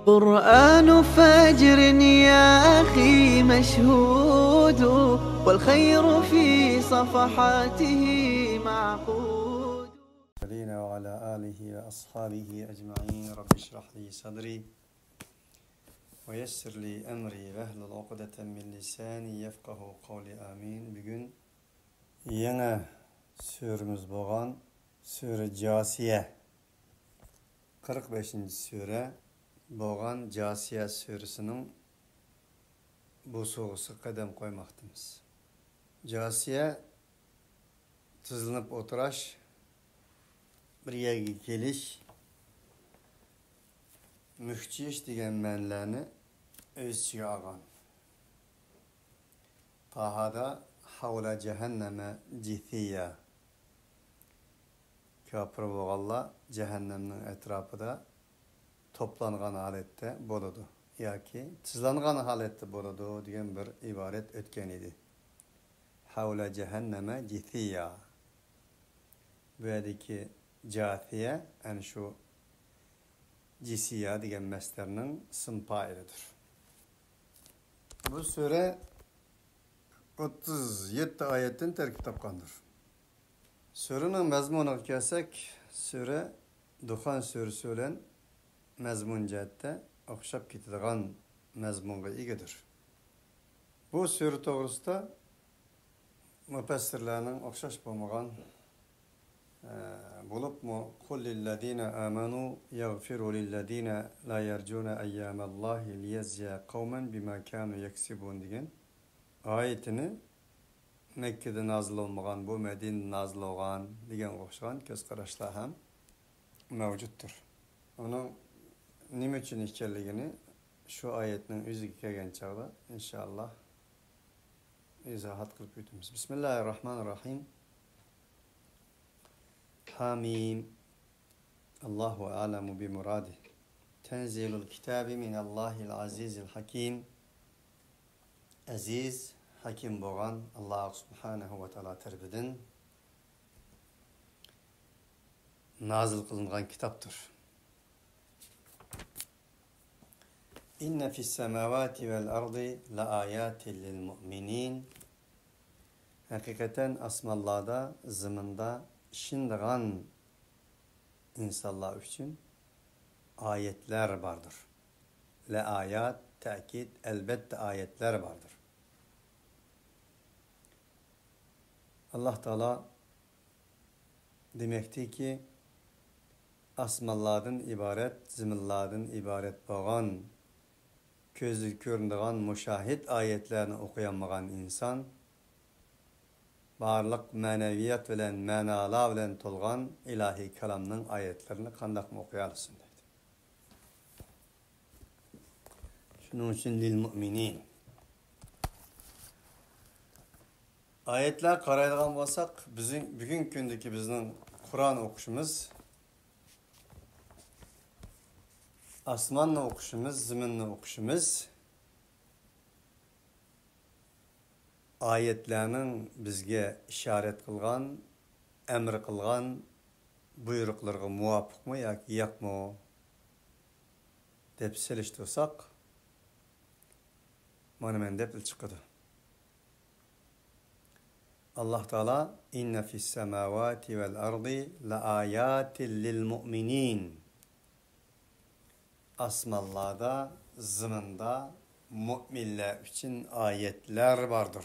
قرآن فجر يا أخي مشهود والخير في صفحاته معقود. وعلى آله وأصحابه أجمعين. رب اشرح لي صدري ويسر لي أمري واحلل عقدة من لساني يفقه قولي آمين. Bugün yeni süremiz boğan Sure Casiye 45. sure boğan Casiye suresinin bu soğusu kadem koymaktımız. Casiye tızlanıp oturaş, bir yerge geliş, mühçiş degan mənlərini öz içine alğan. Tahada havla cehenneme cithiyya. Kafir boğalla cehennemnin etrafıda toplanğan halette boludu. Yaki tızlanğan halette boludu degan bir ibaret ötken idi. Havla cehenneme cithiyya. Bu yerdeki Casiye, yani şu Cisiya degan meslerinin isim failidir. Bu sure 37 ayetten terkip tapkandır. Surenin mezmununa kelsek, sure Duhan suresi olan mezmun cihette okşap ketadigan mezmunga egidir. Bu sure to'g'risida mufassirlarning okşaş bo'lmagan bo'libmi qul lillazina amanu yaghfiru lillazina la yarjuna ayyamallahi liyajziya qawman bima kanu yaksibun degan oyatini Mekke'de nazil olmagan, bu Medine'de nazil olgan degan o'xshagan ko'z qarashlar ham mavjuddir. Onun nima uchun ekanligini shu oyatning o'ziga kelgan chog'da inshaalloh izohat qilib o'tamiz. Bismillahirrohmanirrohim. Hamim. Allahu a'lamu bi muradi. Tenzilul kitabi minallahil azizil hakim. Aziz, hakim bo'lgan Allah subhanahu wa ta'ala tarafidan nazil qilingan kitobdir. İnne fis semavati vel ardi la ayatin lil mu'minin. Hakikaten asmallarda, ziminde şindiğan insanlar için ayetler vardır. La ayat, ta'kid, elbette ayetler vardır. Allah Teala demekti ki asmallardan ibaret, ziminlardan ibaret bo'lgan ko'zga ko'rinadigan müşahid ayetlerini okuyamagan insan barliq ma'naviyat bilan ma'nolar bilan to'lgan ilahiy kalamning ayetlerini qandoq o'qiy olsin deydi. Shuning uchun lil mu'minin. Ayetler qaraydigan bo'lsak, bizning bugungi kundagi bizning Qur'on o'qishimiz, asmanni o'qishimiz, ziminni o'qishimiz ayetlerinin bizge işaret qilgan, emr qilgan buyruqlarga muvofiqmi yoki yo'qmi deb selishtirsak, mana men deb chiqadi. Allah Teala inne fis semavati vel ardi la ayatin lil mu'minin. Asmallarda, ziminde müminler için ayetler vardır.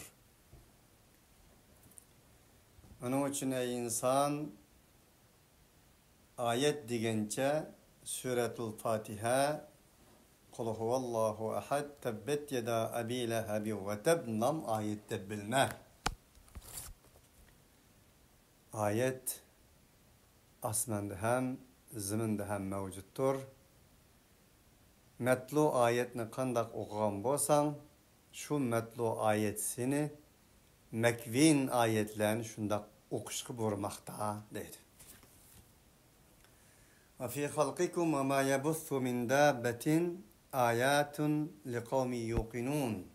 Onun için ey insan ayet degince Suretul Fatiha Kul huvallahu ahad tebbet yeda abi lehebi ve teb nam ayette bilme. Ayet asmanda hem ziminde hem mevcuttur. Metlu ayetini qandaq o'qigan bo'lsang, shu metlu ayet seni Mekvin ayetlerini shundaq o'qishga buyurmoqda deydi. Ve fi xalqikum ve ma yabuthu min dabbatin ayatun liqawmin yuqinun.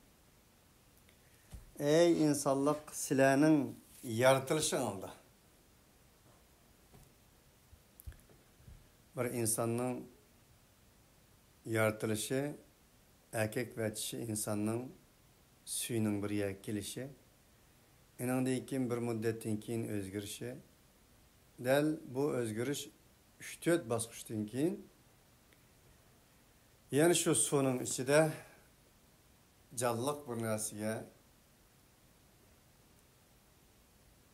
Ey insanlık, sizlarning yaratılışınızda bir insanın yaratılışı, erkek ve dişi insanın suyunun bir yer kelişi, enandan keyin bir muddatdan keyin özgürüşü, dal bu özgürüş 3-4 bosqichdan keyin yani şu suvning ichida jonliq bir narsaga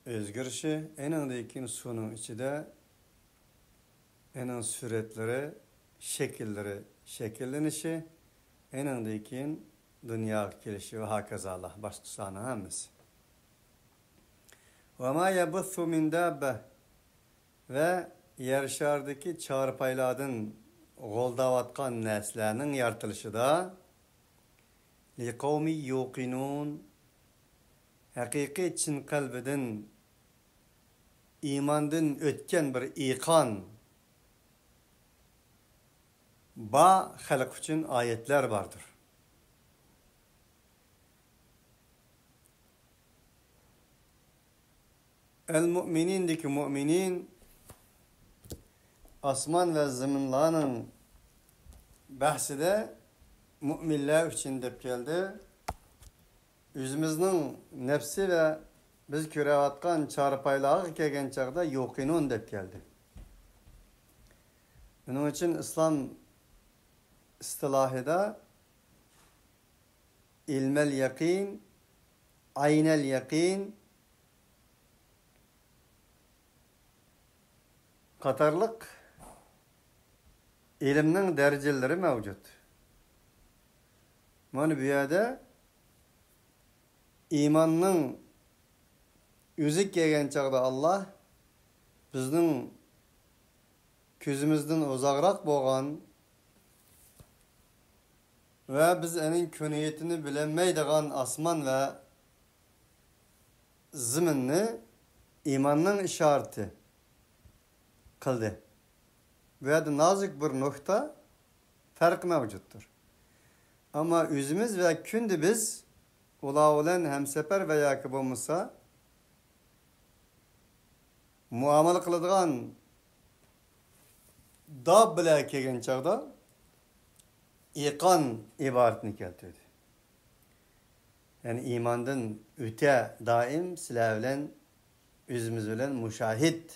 özgürüşü, enandan keyin suvning ichida enan suretlari, şekilleri şekillenishi, enandan keyin dunyoga kelishi ve hakazalar boshqalarni hammasi. Ve ma yabuthu min dabbe ve yer şardaki çarpaylardan goldavatkan neslerinin yaratılışı da li kavmi yuqinun hakiki çin kalbiden imandan ötken bir iqan ba halk için ayetler vardır. El-Mu'minindeki müminin asman ve zeminlerin bahsi de müminler için dep geldi. Özümüzün nefsi ve biz körevatkan çarpaylığa kelgen çağda yuqinun dep geldi. Bunun için İslam istilahida ilmel yakin, aynel yakin, qatarlıq ilimning darajalari mavjud. Mana bu yerda imanning o'zi kelgan chaqda Allah bizning ko'zimizdan uzoqroq bo'lgan va biz uning kuniyatini bilolmaydigan osmon va zaminni imanning ishorati qildi. Bu yerda nozik bir nokta farq mavjuddir. Ama özümüz ve kündü biz ular bilan hamsafar va yoki bo'lmasa muomala qiladigan dob bilan kelgan chog'da iqon iboratini keltirdi. Yani imandan öte daim sizlar bilan özümüz bilan müşahid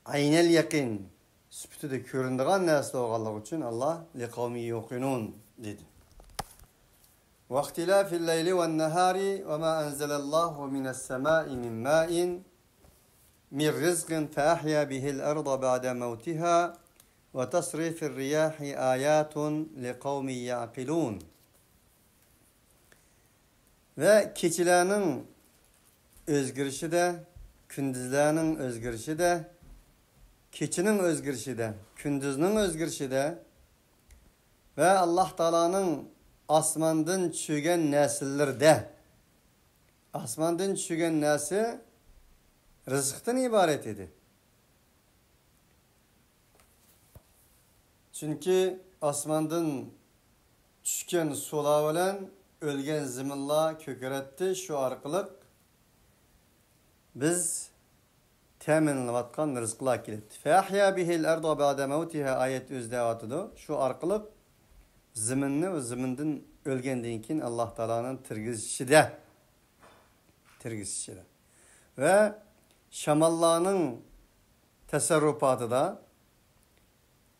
aynel yakin süpütüde köründüğün nesli olganlık için Allah li kavmi yuqinun dedi. وَاخْتِلَافِ اللَّيْلِ وَالنَّهَارِ وَمَا أَنْزَلَ اللّٰهُ مِنَ السَّمَاءِ مِنْ مَاءٍ مِنْ رِزْقٍ فَأَحْيَا بِهِ الْأَرْضَ بَعْدَ مَوْتِهَا وَتَصْرِيفِ الرِّيَاحِ آيَاتٌ لِقَوْمٍ يَعْقِلُونَ. Ve keçilerinin özgürüşü de, kündüzlerinin özgürüşü de, keçinin özgürüşü de, kündüzünün özgürüşü de ve Allah Teala'nın asmandan çögen nesillerde, asmandan çögen nesi rızıktan ibaret idi. Çünkü asmandan çöken sular bilen ölgen ziminlar köküretti. Şu arkalık biz teminlivatkan rızıklar kilit. Fehya bihil erda ba'de mevtiha ayet özdevatıdır. Şu arkalık ziminni ve ziminden ölgenden keyin Allah Teala'nın tirgizişide. Ve şamallarının tasarrufatı da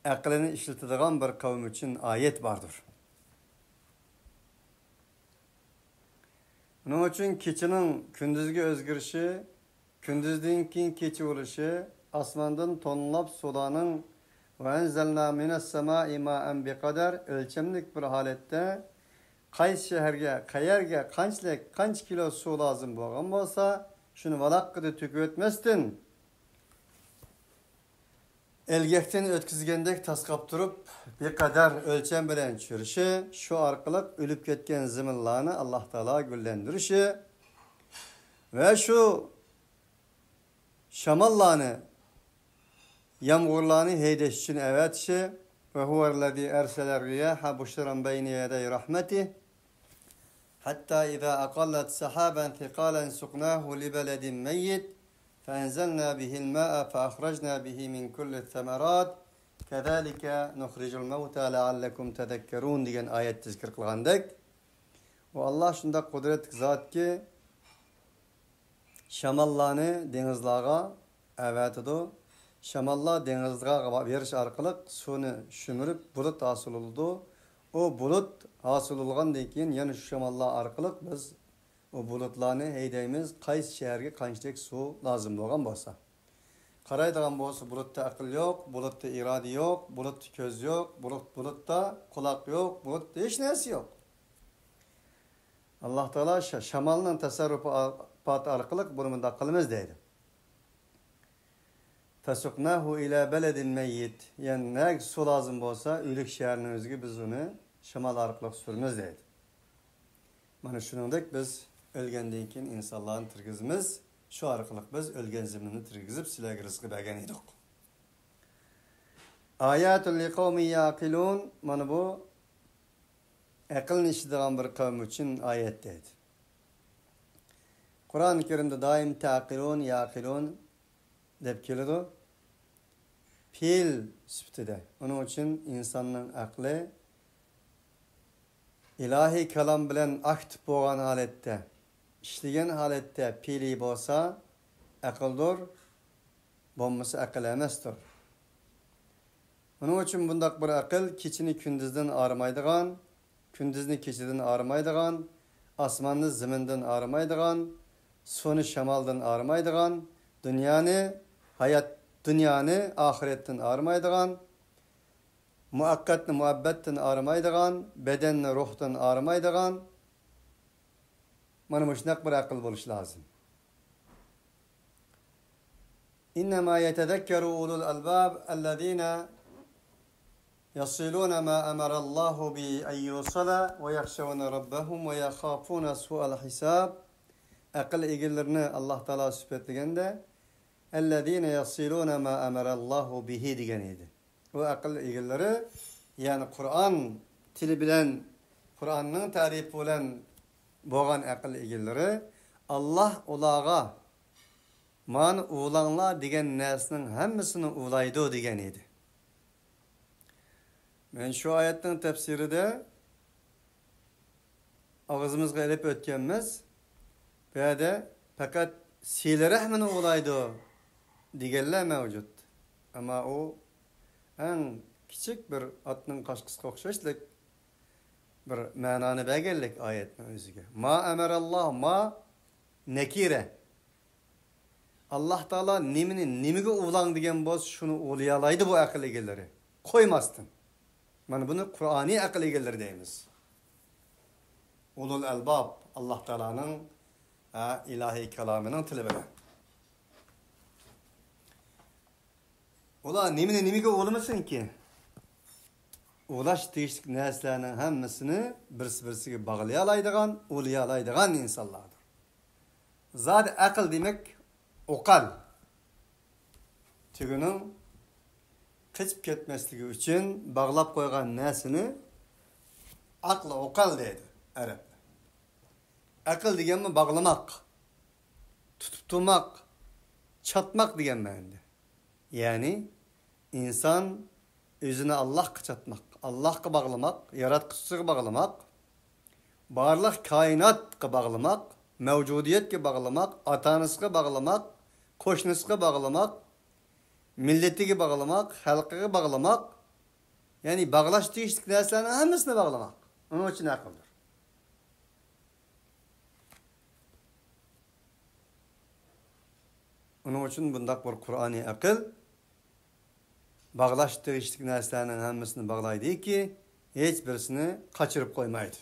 aklını işletadigan bir kavim için ayet vardır. Onun için keçinin kündüzge özgürüşü, kündüzden keyin keçi oluşu, asmandan tonlap sularının ve enzelna mines semai ma'en bi kadar ölçemlik bir halette qaysi şehirge, qayerge, qanç kilo su lazım bo'lgan bo'lsa, shuni valaqqida töküp ötmestin. Elgekten ötkizgendek taskap durup bir kadar ölçem bilen çürüşü, şu arkalık ölüp ketken ziminlarını Allah Teala güllendirişi ve şu şamallarını, yağmurlarını heydeş için evetişi ve huvellezî erseler riyaha buşran beyni yedey rahmetih hatta izâ aqallet sahaben thiqalen suknâhu li beledin meyyit فأنزلنا به الماء فأخرجنا به من كل الثمرات Kezalike nuhricul mevta leallekum tezekkerun degan ayet tezkir qilgandik. O Allah shunda qudretli zotki shamallarni dengizlarga avatidu. Shamallar dengizga berish orqali suvni shumirib bulut hosil bo'ldi. O bulut hosil bo'lgandan keyin yana shu shamallar orqali biz o bulutlarni haydaymiz qaysi shaharga qanchalik suv lozim bo'lgan bo'lsa. Qaraydigan bo'lsa bulutda aql yo'q, bulutda iroda yo'q, bulutda ko'z yo'q, bulutda quloq yo'q, bulutda hech narsa yo'q. Alloh taolo shamolning tasarrufati orqali buni bunday qilamiz deydi. Tasuknahu ila baladin mayyit. Yani su lazım bo'lsa, o'lik shaharning o'ziga biz uni shamol orqali suramiz deydi. Mana shuningdek biz o'lgandan keyin insonlarni tirgizimiz. Şu arqılıq biz ölgen zimini tirgizib sizlarga rizqi bergan edik. Ayatul liqawmi yaqilun mana bu aqlni ishlaydigan bir qavm uchun oyat deydi. Qur'oni Karimda doim taqilun yaqilun deb keladi. Fe'l sifatida. Onun uchun insonning aqli ilahi kalam bilan aktiv bo'lgan holatda İşleyen halette pili bolsa aqldir, bo'lmasa aql emasdir. Onun uchun bundaq bir aql kechini kunduzdan arimaydigan, kunduzni kechidan arimaydigan, osmonni zamindan arimaydigan, suvni shamoldan arimaydigan, dunyoni oxiratdan arimaydigan, muaqqatni muhabbatdan arimaydigan, bedanni ruhdan arimaydigan mana müşnak bir akıl buluş lazım. İnnemâ yetezekkeru ulul albab ellezîne yasilûne mâ emerallâhu bi eyyusala ve yakşevune rabbahum ve yakhafûne su'al hisab. Akıl egillerini Allah Teala sübetligende ellezîne yasilûne mâ emerallâhu bihi degeniydi. O akıl egilleri yani Kur'an tili bilen Kur'an'ın tarifi bilen bo'lgan aql egalari Allah ularga man uğlanlar degan narsaning hammasini uğlaydi degan edi. Men shu oyatning tafsirida og'zimizga ilib o'tganmiz. Bu yerda faqat sel rahmini uğlaydi deganlar mavjud. Ammo u eng kichik bir otning qashqisiga o'xshashlik bir ma'noni berganlik oyatning o'ziga. Ma amaralloh ma nakira. Alloh taolo nimaga ulang degan bo'lsa, shuni o'lay oladi bu aql egalari. Qo'ymasdan. Mana buni Qur'oniy aql egalari deymiz. Ulul albab Alloh taolaning ilahiy kalomining tili bilan. Ular nimaga o'lmasin ki? Ulaş değişik neslerinin hemmisini birisi bağlayalaydıgan, ulayalaydıgan insanlardır. Zaten akıl demek okal. Tügünün kaçıp ketmesliği için bağlap koygan nesini akla okal deydi Arap. Akıl degen mi bağlamak, tutup durmak, çatmak degen meyinde. Yani insan özünü Allah'a çatmak. Allah'a bağlamak, yaratıcıya bağlamak, barlıq kainat'a bağlamak, mevcudiyet'e bağlamak, atanısına bağlamak, koşnusuna bağlamak, milletiga bağlamak, halqiga bağlamak, yani bağlaş deyişlik narsalarning hammasini bağlamak. Onun için aqldir. Onun için bundaq bir Qur'oni aql bağlaştırışlık neslerinin hammasini bağlaydı ki hiç birisini kaçırıp koymaydı.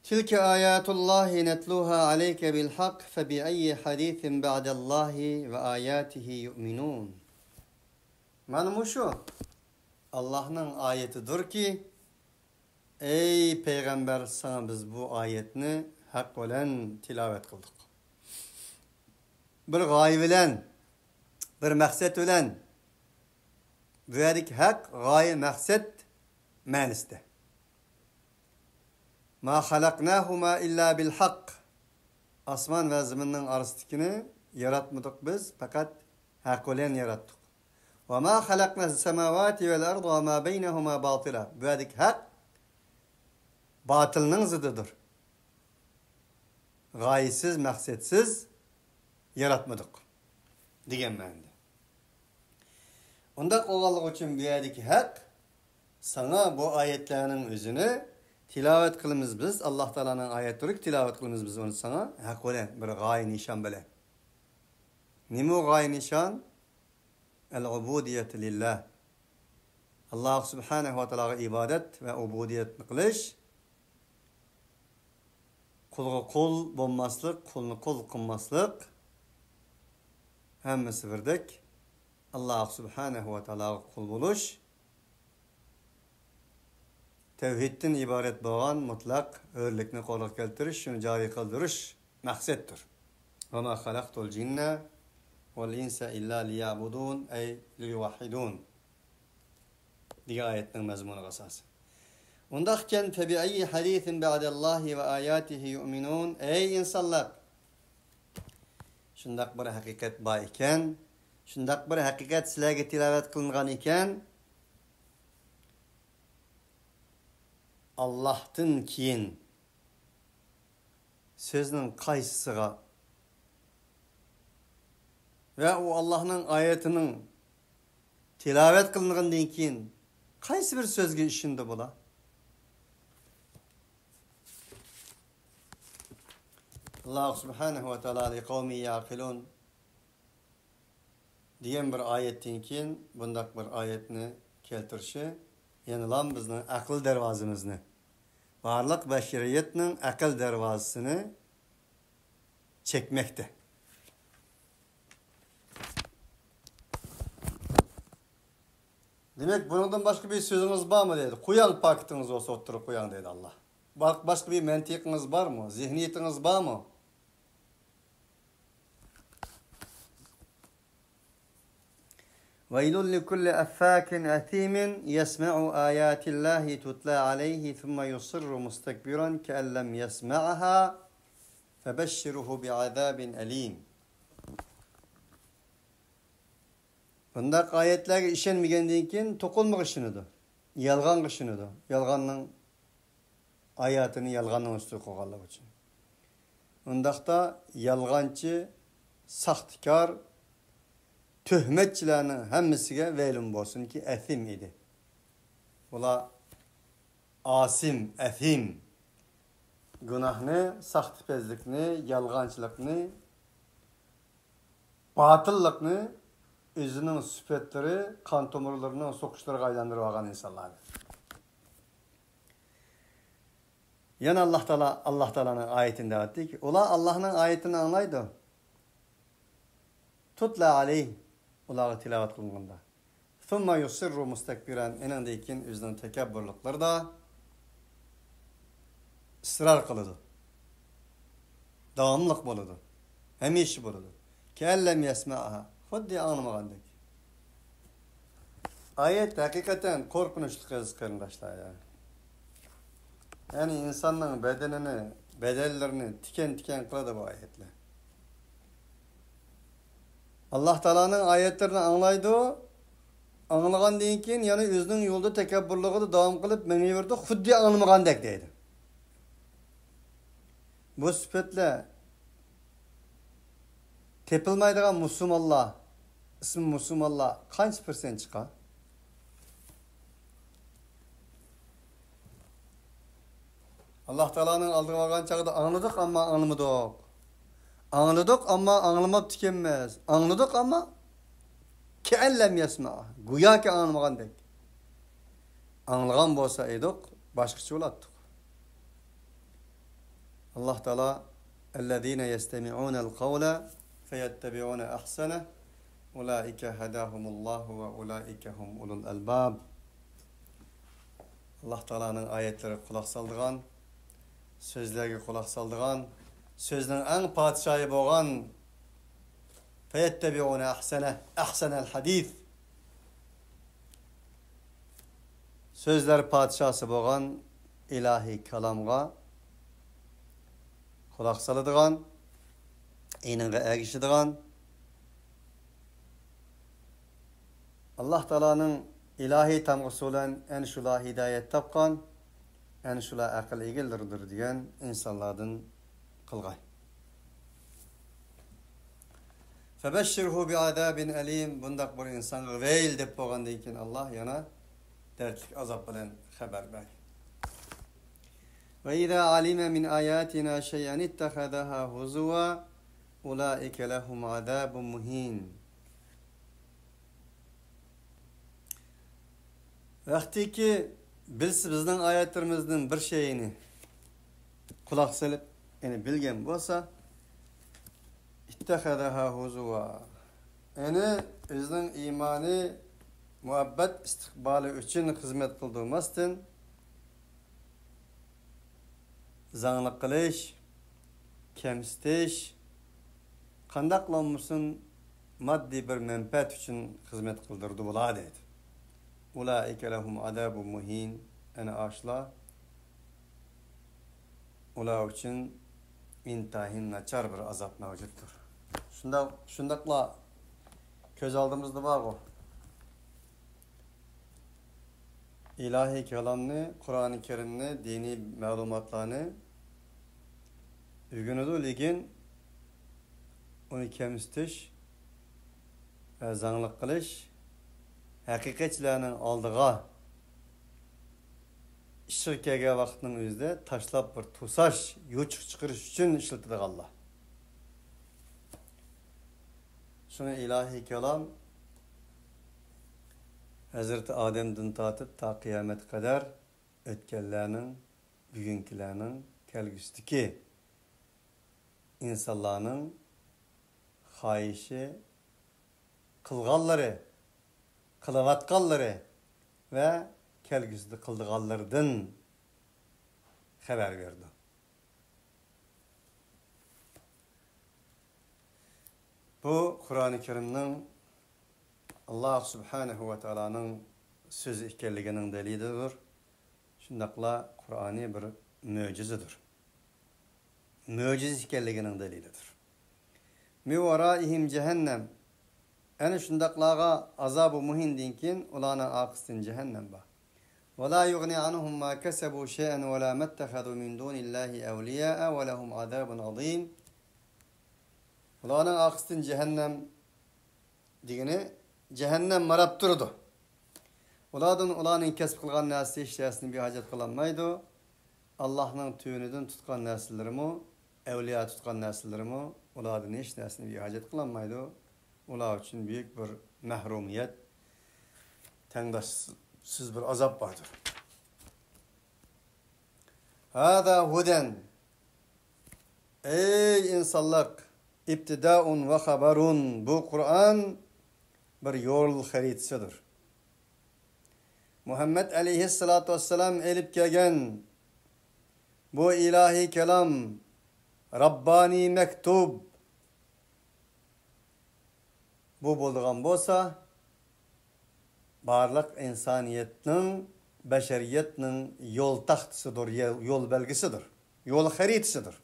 Tilke ayatullahi netluha aleyke bil hak fe bi ayyi hadithin ba'dallahi ve ayatihi yu'minun. Mana şu Allah'ın ayetidir ki ey peygamber sana biz bu ayetini hak bilen tilavet kıldık. Bir gaye bilen, bir maksat bilen. Verdik hak, gaye, maksat, maniste. Ma halaknahuma illa bil hak. Asman ve ziminin arasındakini yaratmadık biz, fakat hak olan yarattık. Ve ma halaknas semavati vel ardı ve ma beynehuma batıla. Bu adik hak batılının zıdıdır. Gayesiz, maksetsiz yaratmadık. Digen mende. Onda oğallık için bu adik hak sana bu ayetlerinin özünü tilavet kılımız biz. Allah Teala'nın ayetleri tilavet kılımız biz onu sana. Hak olan bir gaye nişan bile. Nimi o gaye nişan? El-ubudiyeti lillah. Allah subhanahu ve teala'ya ibadet ve ubudiyet kılış. Kulga kul bulmaslık, kulunu kul kılmaslık. Hemmesi birdek. Allah subhanahu ve teala'ya kul buluş. Tevhidden ibaret boğan mutlak örlükni qo'lga keltirish, shuni joriy qildirish maqsaddir. Va ma xalaqtul jinna vel insa illa liya'budun ay liyuwahhidun. Diye ayetning mazmuni asosi. Undaqken fe bi ayyi hadisin ba'dallahi ve ayatihi yu'minun. Ey insanlar. Shundaq bir haqiqat bor ekan, shundaq bir haqiqat sizlarga tilovat qilingan ekan, Allah'tan keyin sözünün qaysisiga ve o Allah'ın ayetinin tilavet kılıngandan keyin qaysi bir sözge işinde bola? Allah subhanahu ve teala li kavmi yaqilun diyen bir ayetten keyin bundak bir ayetni keltirişi yenilan bizning aql darvozamizni, barliq bashariyatning aql darvozasini çekmekte. Demek bundan başka bir sözünüz var mı dedi. Kuyan paketiniz olsa oturup kuyan dedi Allah. Başka bir mentikiniz var mı? Zihniyetiniz var mı? وَيْلٌ لِكُلِّ أَفَّاكٍ أَثِيمٍ يَسْمَعُ آيَاتِ اللّٰهِ تُتْلَى عَلَيْهِ ثُمَّ يُصِرُّ مُسْتَكْبِرًا كَأَنْ لَمْ يَسْمَعَهَا فَبَشِّرْهُ بِعَذَابٍ أَلِيمٍ. Bundak ayetlerge işenmegenden keyin tokulmak işinidir. Yalgan işinidir. Yalganın ayatını yalganın üstü koyganlık için. Bundakta yalgancı, sahtikar, töhmetçilerinin hemmesiga veylun bolsun ki etim idi. Ola asim, etim. Günahını, sahtipezlikni, yalgancılıkni, batıllıkni özünün süpetleri, kan tomurlarının sokuşları aylandırıp algan insanlardır. Yana Allah Teala'nın ayetinde ayettik. Ola Allah'ın ayetini anlaydı. Tutla aleyh. Ulağı tilavet kılındığında. Thumma yusirru mustakbiran. Enindeyken özünün tekabburlukları da ısrar kılıdı. Davamlılık boludu. Hemişi boludu. Kellem yesma'aha. Huddi anlamagandık. Ayet hakikaten korkunçlu kız kardeşler ya. Yani insanların bedenini, bedellerini tiken tiken kıladı bu ayetle. Allah Teala'nın ayetlerini anlaydı. Anlagan deyin ki yani özünün yolda tekabburluğu da devam kılıp meni verdi. Huddi anlamagandık deydi. Bu süpetle tepilmaydigan Müslümanlar, ismi Müslümanlar kaç % çıkar? Allah Teala'nın aldığı vargan çağda anladık ama anlamadık. Anladık ama anlamak tükenmez. Anladık ama keellem yesma. Güya ki anlamagandık. Anlagan bolsa edik, başkaça olattık. Allah Teala اَلَّذ۪ينَ يَسْتَمِعُونَ الْقَوْلَ فَيَتَّبِعُونَ أَحْسَنَهُ اُولَٰئِكَ هَدَاهُمُ اللّٰهُ وَاُولَٰئِكَ هُمْ اُلُوا الْأَلْبَابِ. Allah Teala'nın ayetleri kulak saldıgan, sözlerine kulak saldıgan, sözlerin en padişahı boğan فَيَتَّبِعُونَ أَحْسَنَ الْحَد۪يثِ. Sözler padişahı boğan ilahi kalamga quloq soladigan, iniga ergishadigan, Allah Teala'nın ilahi tamg'isi bilan en shular hidayet topgan, en shular aql egildirdir degan insonlardan qilg'ay. Febeşşirhu bi'azabin alim. Bundaq bir insonga veyl deb bo'lgandan keyin Allah yana dertlik azap bilan xabar berdi. Ve izâ alime min ayatina şey'en ittehadaha huzuva ulaike lehum azabun muhin. Vaktiki bizning oyatlarimizning bir şeyini quloq solib, yani bilgan bo'lsa, ittehadaha huzuva. Yani bizning iymoni muhabbat istiqboli uchun xizmat qildirmasdan zanglik qilish, kamsitish, qandaqlanmasin moddiy bir manfaat uchun xizmat qildirdi bo'ladi dedi. Ulaike lehum azabun muhin. Ana ashlar ular uchun intahin nachar bir azap mavjuddur. Shundaqla ko'z oldimizda bor o. İlahi kelamni, Kur'an-ı Kerimni, dini ma'lumotlarni o'rganadi, lekin uni kamsitish va zanglik qilish haqiqatchilarning oldiga ishirkaga vaqtning o'zida tashlab bir to'sash, yo'chiq chiqarish uchun ishlatiladi Allah. Şuna ilahi kelam Hazreti Adem'den tatip ta kıyamet kadar ötkenlerinin, bugünkülerinin, kelgüsüdeki insanların hayişi, kılgalları, kılavatkalları ve kelgüsüdü kıldıgallardan haber verdi. Bu Kur'an-ı Kerim'nin Allah Subhanahu ve Teala'nın sözü ikenliginin delilidir. Şundaqla Kur'an'ı bir mucizedir. Mucize ikenliginin delilidir. Mi varaihim cehennem. Yani şundaqlaga azabı muhin dinkin ulana aqısın cehennem ba. Ve la yughni anhum ma kasabu şey'en ve la mettehadu min dunillahi evliya'a ve lehum azabun azim. Ulanın aqısın cehennem digini cehennem marab durdu. Ulanın kesip kılgan nasi işleyesini bir hacet kılanmaydı. Allah'ın tüyünüdün tutkan nasilerimi, evliya tutkan nasilerimi, ulanın işleyesini bir hacet kılanmaydı. Ulan için büyük bir mehrumiyet, tengdaşsız bir azap vardır. Hâdâ huden. Ey insanlık! İbtidaun ve haberun. Bu Kur'an bir yol haritasidir. Muhammed aleyhissalatu vesselam elip kelgan bu ilahi kelam, Rabbani mektub bu bo'lgan bo'lsa, barliq insoniyatning, bashariyatning yo'l taxtisidir, yo'l belgisidir, yo'l haritasidir.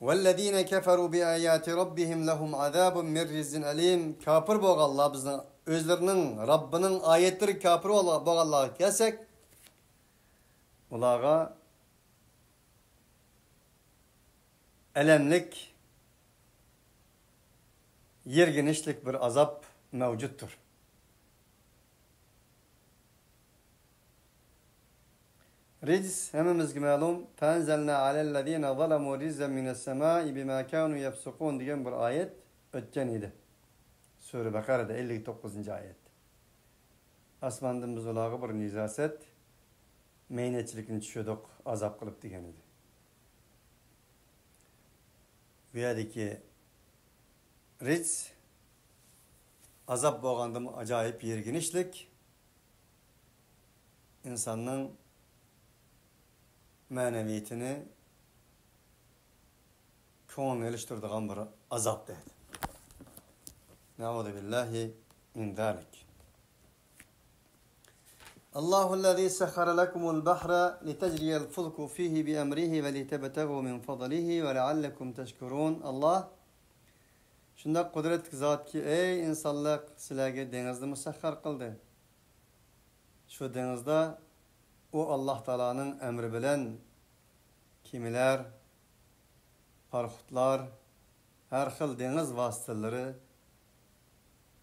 وَالَّذ۪ينَ كَفَرُوا بِآيَاتِ رَبِّهِمْ لَهُمْ عَذَابٌ مِنْ رِجْزٍ أَلِيمٍ. Kafir bo'lganlar bizni özlerinin, Rabbinin ayetleri kafir bo'lganlar kelsak, ularga elemlik, yerginişlik bir azap mevcuttur. Ric hemimizge ma'lum. Fenzalna alellezine zalamu rizzen mine's-semai bima kanu yefsukun degan bir ayet o'tgan edi. Sura Bakara'da 59. ayet. Asmandan biz ularga bir nizaset, meynechilikni tushirdik, azap qilib degan edi. Bu yerdagi ric azap bo'lganda ajoyib yerginishlik insonning maneviyetini ko'ngil ilishtirdigan bir azap dedi. Nauzu billahi min zalik. Allahu sahhara lakumul bahra litajriyal fulku fihi bi emrihi ve litebtegu min fadlihi ve leallekum teşkurun. Allah şunda kudret zat ki ey insanlık sizlarga dengizni musakhar qildi. Şu dengizde o Allah Taala'nın emri bilen kimiler, parxutlar, her xil dengiz vasıtaları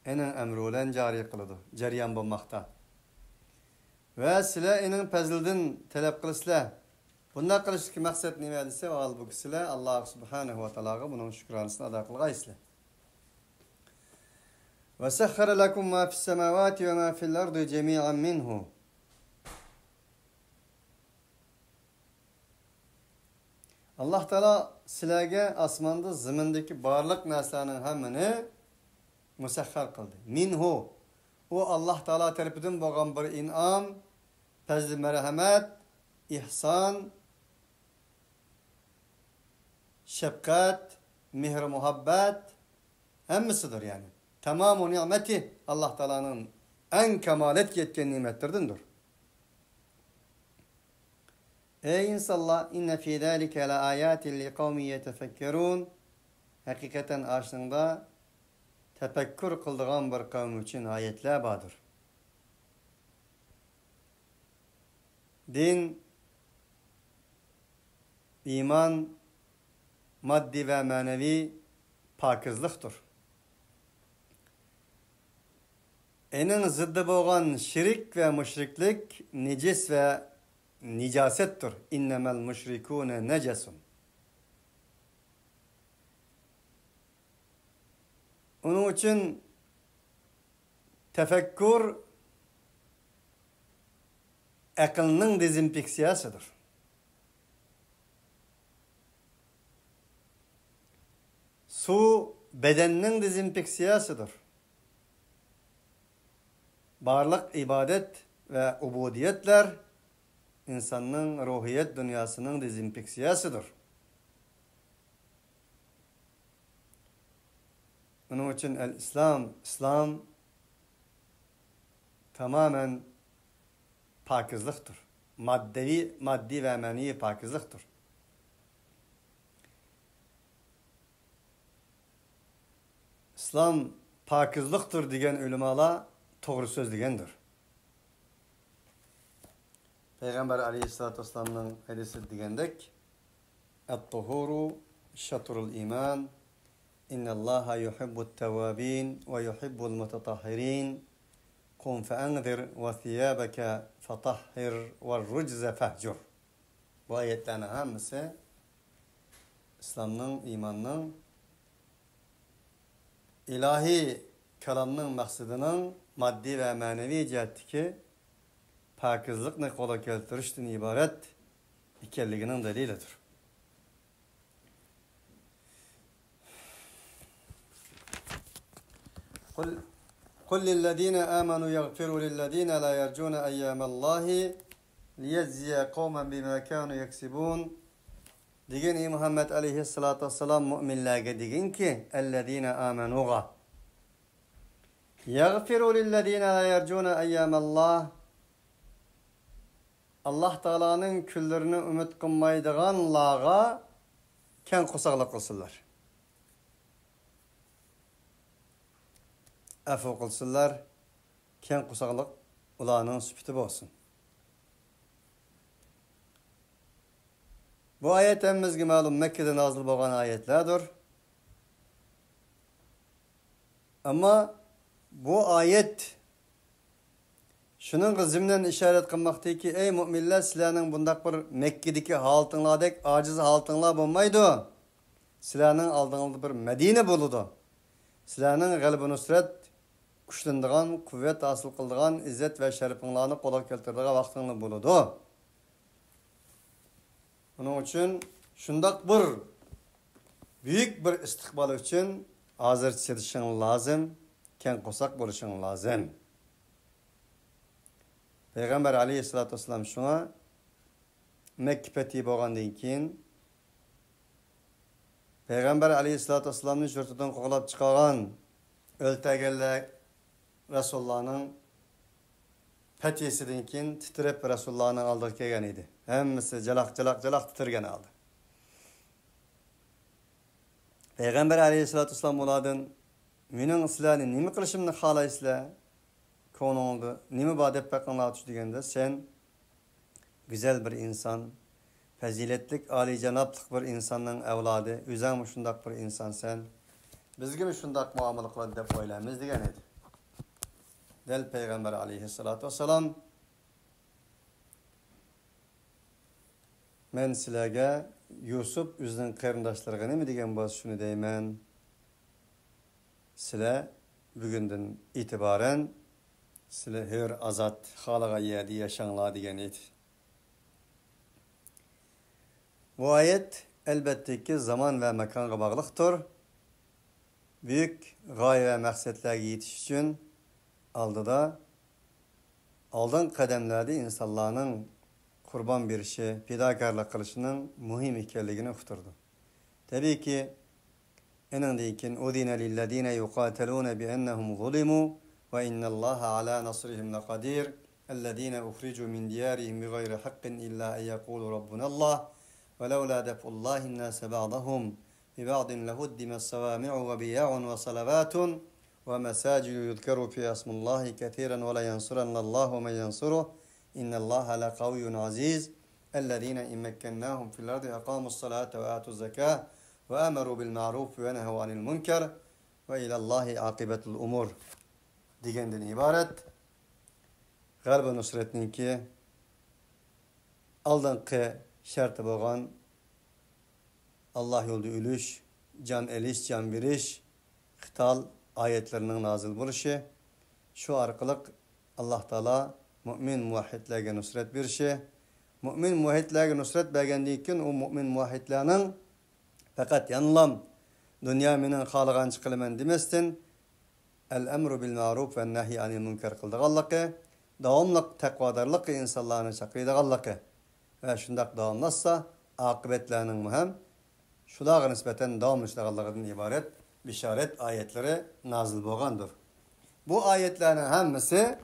enin emri bilen cari qılıdı, jarayan bolmakta. Ve sizlar enin pezildin talep qilsizlar. Bunda qilishki maqsad nima desa, halbuki sizlar Alloh subhanahu va taologa buning shukronasini ado qilgaysizlar. Ve sahhara lakum ma fis semawati ve ma fil ardi jami'an minhu. Allah Teala sizlarga osmonda zimindagi barliq narsalarning hammani musakhhar qildi. Minhu. O Allah Teala tarafidan bo'lgan bir in'om, fazl marhamat, ihson, shafqat, mehr muhabbat hammasidir yani. Tamamı nimeti Allah Teala'nın en kemalet yetken nimetlerdendir. Ey insanlar, inne fi zalika la ayatin li kavmi yetefekkerun. Hakikaten aslında tefekkür kıldığan bir kavm için ayetler vardır. Din, iman, maddi ve manevi pakizliktir. Enin zıddı boğan şirik ve müşriklik necis ve nicasettir. İnnemel müşrikûne necesun. Onun için tefekkür akılının dezinfeksiyasıdır. Su bedeninin dezinfeksiyasıdır. Barlık ibadet ve ubudiyetler insanın ruhiyet dünyasının dezinfeksiyasıdır. Onun için İslam tamamen pakizliktir. Maddi ve manevi pakizliktir. İslam pakizliktir diyen ulemalar doğru söz diyendir. Peygamber aleyhissalatü vesselam'ın hadisi digendek "Et-tuhuru şatrul iman. İnnallaha yuhibbut tevabin ve yuhibbul mutatahhirin. Kum fe'anzir ve thiyabeke fatahhir ve rucze fehcur." Bu ayetlerin hamısı İslam'ın, imanın, ilahi kelamның maksadının maddi ve manevi cihetteki pakizlikni qo'lga keltirishdan iborat ekanligining dalilidir. Qul lillezine amanu yaghfiru lillezine la yercun eyyamallahi liyezziye kavmen bima kanu yeksibun. Degen ey Muhammed aleyhissalatu vesselam müminlerge degen ki ellezine amanuga yaghfiru lillezine la yercun eyyamallah. Allah Taala'nın küllerini ümit kılmaydıganlarga ken kusaklık kılsınlar. Afu kılsınlar, ken kusaklık ulanın süpütü olsun. Bu ayet emmizgi malum Mekke'de nazil boğan ayetlerdir. Ama bu ayet şunun zimnen işaret kılmaktaki ki ey müminler sizlerinin bundak bir Mekke'deki haltınlardek aciz haltınlar bulmaydı. Sizlerinin aldığınız bir Medine buludu. Sizlerinin galib-i nusret güçlendirilen, kuvvet asıl kıldığın, izzet ve şerifinglarını qo'lga keltirdiği vaxtını buludu. Onun için şundak bir büyük bir istikbal için hazır çetişin lazım, ken qo'sak bo'lishing lazım. Peygamber aleyhissalatü vesselam şuna Mekke fethi bo'lgandan keyin Peygamber aleyhissalatü vesselam'ın yurtidan qo'g'lab chiqargan o'ltaganlar Resulullah'ın Fethisidan keyin titrab Rasulullohning oldiga kelgan edi. Hammasi jalaq titirgan oldi. Payg'ambar alayhisolatu vasallam ulardan mening sizlarni nima qilishimni xohlaysizlar? Ko'nglingda nima bor deb baqinglar deganda sen güzel bir insan, faziletlik, alijanoblik bir insonning avlodi, o'zing shundoq bir insonsan. Bizga shundoq muomala qiladi deb o'ylaymiz degan edi. Del Payg'ambar alayhisolatu vasallam men sizlarga Yusuf o'zining qarindoshlariga nima degan bo'lsa shuni deyman. Sizlar bugundan e'tiboran sizlar hur azat xalqa yerda yashanglar degan edi. Bu ayet elbette ki zaman ve mekana bağlıktır. Büyük gaye ve maksatlarga yetiş için aldın kademlerde insanların kurban bir şey, fidakarlık kılışının mühim hikayeliğini uqtirdi. Tabii ki enindeyken udine lillezine yuqatilune bi ennehum zulimu ve innallaha ala nasrihim laqadir. Ellezine uhricu min diyarihim bi gayri haqqin illa en yekulu rabbunallah. ولولا دفع الله الناس بعضهم ببعض لهدم الصوامع وبيع وصلوات ومساجد يذكر في اسم الله كثيرا ولا ينصرن الله من ينصره إن الله لقوي عزيز الذين إن مكناهم في الأرض أقاموا الصلاة وآتوا الزكاة وأمروا بالمعروف ونهوا عن المنكر وإلى الله عاقبة الأمور degenden ibaret. G'alaba nusratninki aldingi şartı bo'lgan Allah yolda ölüş, can eliş, can beriş, qital ayetlerinin nazil bo'lişi, şu arqılık Allah Taala mümin muvahhidlarga nusrat berishi, mümin muvahhidlarga nusrat bergandan keyin o mümin muvahhidlarning faqat yanlam dünya menen xalığançı qilaman demasdan el-emru bil ma'ruf ve nahy anil munkar qildiganligi, davomli taqvodorlik insonlarni chaqirdiganligi ve şundak davamlasa akıbetlerinin mühim şulağa nispeten davamlışlarından ibaret bişaret ayetleri nazil bolgandır. Bu ayetlerin hemmisi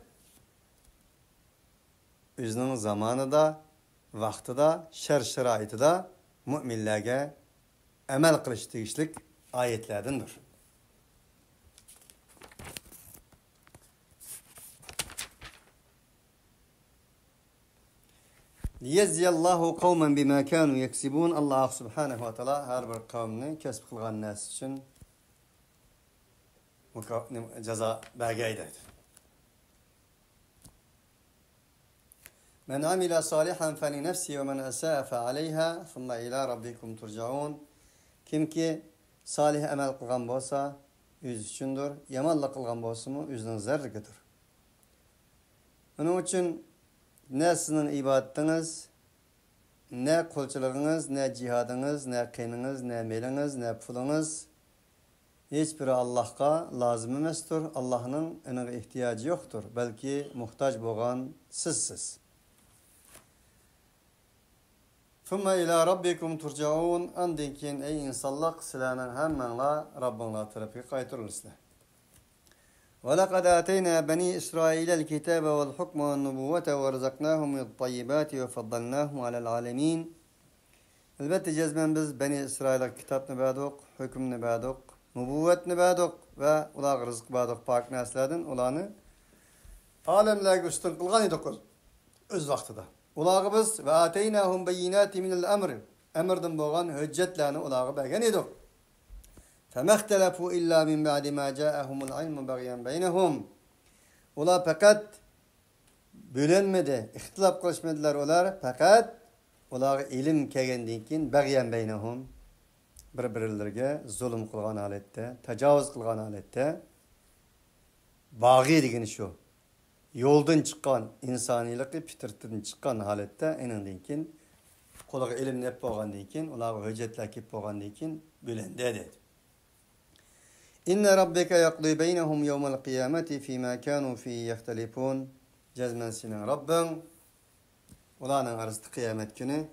özünün zamanında, vaxtida, şer-şeraitida müminlerge emel kılış tegişlik ayetlerdendir. Liyezziyallahu kavmen bima kanu yeksibun. Allah subhanahu wa ta'ala her bir kavmini kesb kılgan nas için ceza bergeydir. Men amila salihan feli nefsi ve men esa'a fe aleyha thumma ila rabbikum turcaun. Kim ki salih emel kılgan bolsa öz üçündür. Yamanlık kılgan bolsa mı özünün zerrikidir. Onun için ne sizin ibadetiniz, ne kulçuluğunuz, ne cihadınız, ne kınınız, ne meliniz, ne pulunuz hiçbiri Allah'a lazım emestir. Allah'ın ona ihtiyacı yoktur. Belki muhtaç boğan sizsiz. Thumma ila rabbikum turcaun. Andinkin ey insanlık silahının hemmenla Rabbinla tarafı kaytırılısılar. وَلَقَدْ آتَيْنَا بَنِي إِسْرَائِيلَ الْكِتَابَ وَالْحُكْمَ وَالنُّبُوَّةَ وَرَزَقْنَاهُمْ مِنَ الطَّيِّبَاتِ وَفَضَّلْنَاهُمْ عَلَى الْعَالَمِينَ. Elbette cezmen biz Beni İsrail'e kitapını verdik, hükmünü verdik, nübüvvetini verdik ve ular rızık verdik pak neslerden ulanı alemlerge üstün kılgan idik öz vaxtıda. Uları biz ve ateynahum beyinati minel emri emirden boğan hüccetlerini uları bergen idik. فَمَا اخْتَلَفُوا إِلَّا مِنْ بَعْدِ مَا جَاءَهُمُ الْعِلْمُ بَغْيًا بَيْنَهُمْ. Ular fakat bölenmedi, ihtilaf kılışmadılar ular fakat ular ilim kelgandan keyin bag'yan baynahum bir-birlariga zulm qilgan holatda, tajovuz qilgan holatda bag'iy degani shu. Yo'ldan chiqqan insoniylikni fitratdan chiqqan holatda endan keyin qo'liga ilm nep bo'lgandan keyin ular hujjatlar kelib bo'lgandan keyin bo'lindi dedi. İnne rabbeke yaqdi beynehum yevmel kıyameti fîmâ kânû fîhî yehtelifûn. Cezmen senin Rabbin ularning arasida qiyomat kuni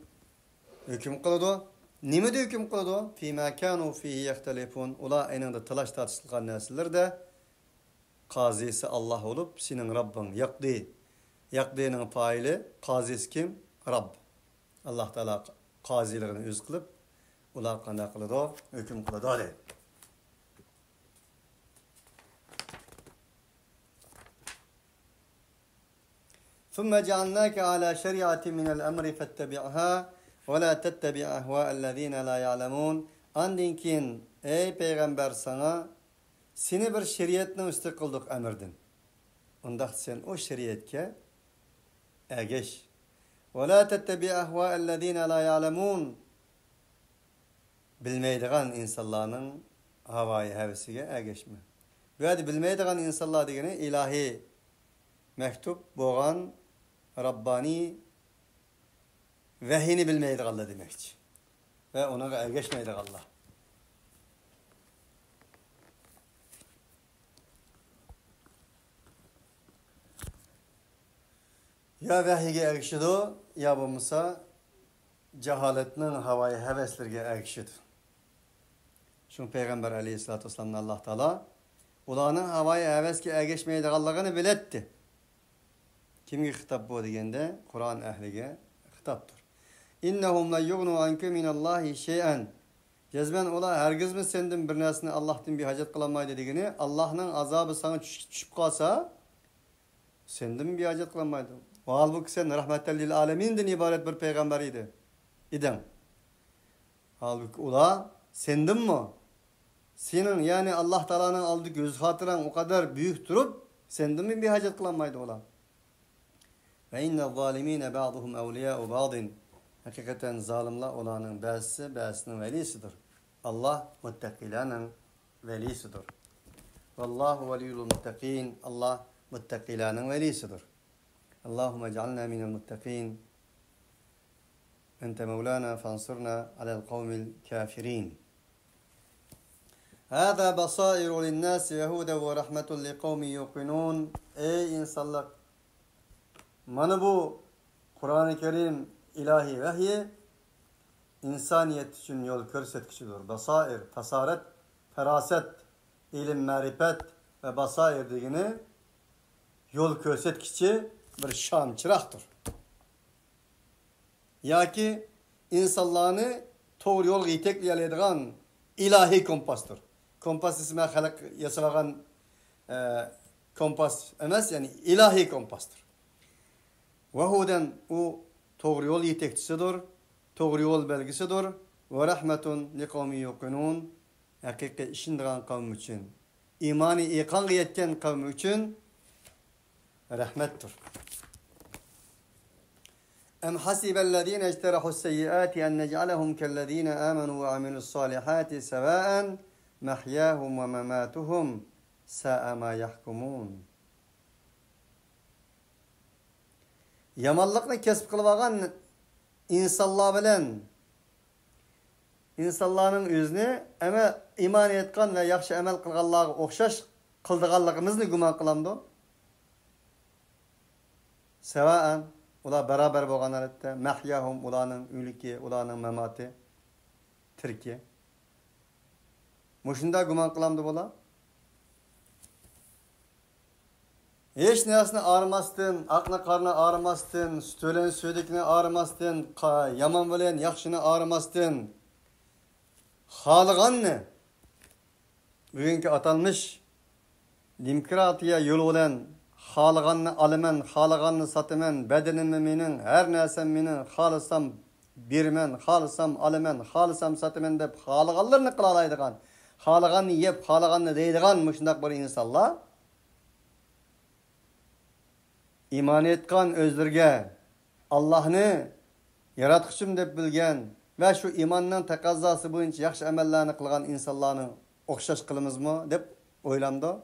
hukm qiladi. Nimada hukm qiladi? Fîmâ kânû fîhî yehtelifûn. Ular aynında talash tartışılgan narsalarda qazisi Allah olup senin Rabbin yaqdi. Yaqdinin faili, qazisi kim? Rabb. Allah Taala qaziligini öz qilib, ular qanday qiladi, hukm qiladi deydi. ثم جعلناك على شريعة من الأمر فاتبعها ولا تتبع أهواء الذين لا يعلمون. Andin kin ey peygamber sana seni bir şeriatning üstü qildik emrdin. Unda sen o şeriatga ergeş. ولا تتبع أهواء الذين لا يعلمون. Bilmeydigan insanların havayı hevesiga ergeşme. Bu yerda bilmeydigan insanlar degani ilahi mektup bo'lgan Rabbani vahiyni bilmeydiganlar demekçi. Ve ona ergeşmeydiganlar. Ya vahiyge ergişidi, ya bo'lmasa cehaletinin havayı heveslerge ergişidi. Çünkü Peygamber aleyhissalatü vesselam'ın Allah Teala ularning havayı hevesge ergeşmeydiganligini biletti. Kimge hitap bu degende Kur'an ehliga hitaptır. İnnehum la yughnu anke minallahi şey'en. Cezben ola hergiz mi senden bir narsani Allah'tan bir hacet kılamaydı degeni Allah'ның azabı sana düşüp kalsa senden bir hacet kılamaydı. Halbuki sen rahmetel lil aleminden ibaret bir peygamber idin. Halbuki ola sendin mi? Senin yani Allah Teala'nın aldığı göz hatıran o kadar büyük durup senden mi bir hacet kılamaydı ola? Ve inne zalimine ba'duhum evliya'u ba'din. Hakikaten zalimler olanın bazısının velisidir. Allah muttakilerin velisidir. Vallahu veliyul muttakin. Allah muttakilerin velisidir. Allahümme ec'alna minel muttakin. Ente mevlana fansurna alel kavmil kafirin. Hâzâ basâiru linnâsi ve hûden ve rahmetun li kavmi yuqinûn. Ey insanlar! Mana bu Kur'an-ı Kerim ilahi vahyi insaniyet için yol körsetkiçidir. Basair, tasaret, feraset, ilim, marifet ve basair degini yol körsetkiçi bir şam çıraktır. Ya ki insanlarını doğru yol yetekleyediğin ilahi kompastır. Kompas ismi halk yasagan kompas emas yani ilahi kompastır. Vahuden o doğru yol yetekçisidir, doğru yol belgisidir. Ve rahmetun li kavmi yuqinun. Hakiki işindiğen kavmi için, imanı ikan yetken kavmi için rahmettir. Em hasibellezine ecterahus seyyiati en nec'alehum kellezine amenu ve amilus salihati sevaen mahyahum ve mematuhum sa'a ma yahkumun. Yamanlıkni kesip kılvagan insanlar bilen insanların özünü ama iman etken ve yaxşı amel kılganlarga okşaş kıldıganlığımızı guman kılamdı. Sevaen ular beraber bolgan halatda mahyahum ularning üliki, ularning mamati tirki. Mushunda guman kılamdı bular. Hiç nersini ağrımasdın, aqna qarna ağrımasdın, sütölen söydekini ağrımasdın, yaman bilen yaxşını ağrımasdın. Xalıganni bugünkü atalmış demokratiya yolu bilen xalıganni alaman, xalıganni sataman, bedenimni mening, her narsam mening, xalısam berman, xalısam alaman, xalısam sataman deb xalıganlarni qila oladigan, xalıganni yeb, xalıganni deydigan mushundaq bir insonlar iman etken özlerge Allah'ını yaratqıçım deb bilgen ve şu imanның taqazzası boyunca yaxşı amellerini kılgan insanlarını okşaş kılımız mı deb oylamdı.